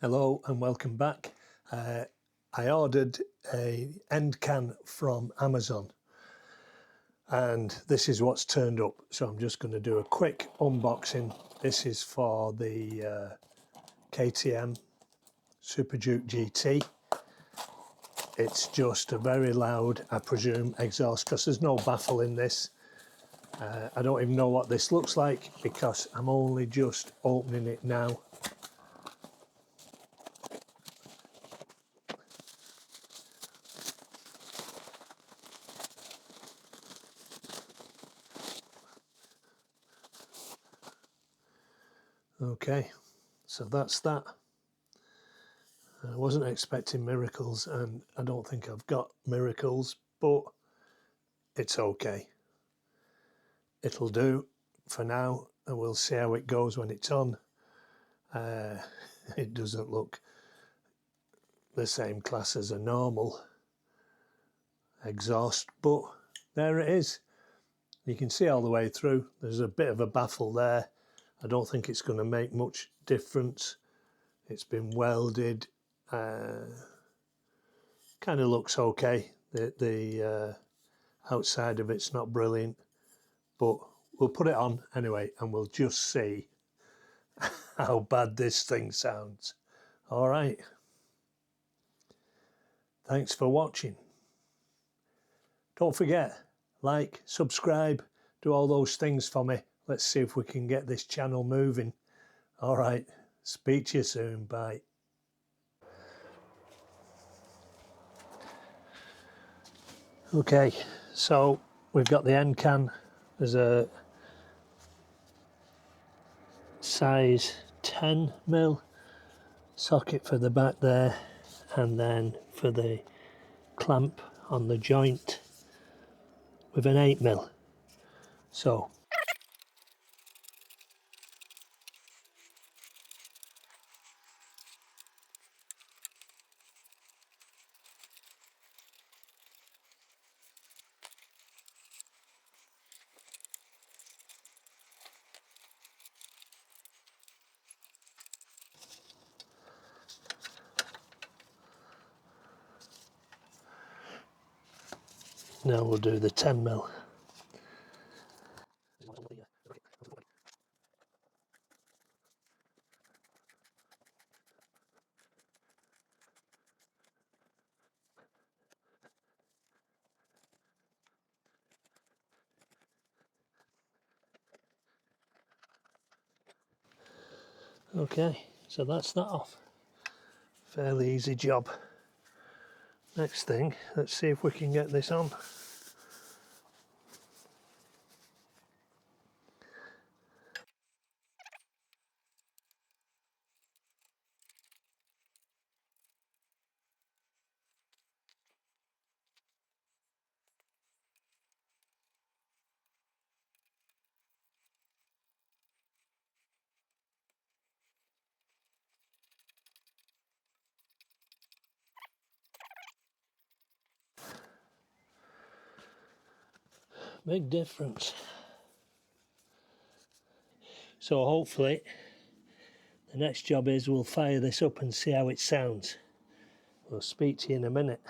Hello and welcome back. I ordered an end can from Amazon and this is what's turned up. So I'm just going to do a quick unboxing. This is for the KTM Super Duke GT. It's just a very loud, I presume, exhaust because there's no baffle in this. I don't even know what this looks like because I'm only just opening it now. Okay, so that's that. I wasn't expecting miracles and I don't think I've got miracles, but it's okay. It'll do for now and we'll see how it goes when it's on. It doesn't look the same class as a normal exhaust, but there it is. You can see all the way through. There's a bit of a baffle there. I don't think it's going to make much difference. It's been welded. Kind of looks okay. The outside of it's not brilliant, but we'll put it on anyway and we'll just see how bad this thing sounds. All right. Thanks for watching. Don't forget, like, subscribe, do all those things for me. Let's see if we can get this channel moving. All right. Speak to you soon. Bye. Okay, so we've got the end can. There's a size 10mm socket for the back there, and then for the clamp on the joint with an 8mm. So now we'll do the 10mm. Okay, so that's that off. Fairly easy job. Next thing, let's see if we can get this on. Big difference. So hopefully the next job is we'll fire this up and see how it sounds. We'll speak to you in a minute.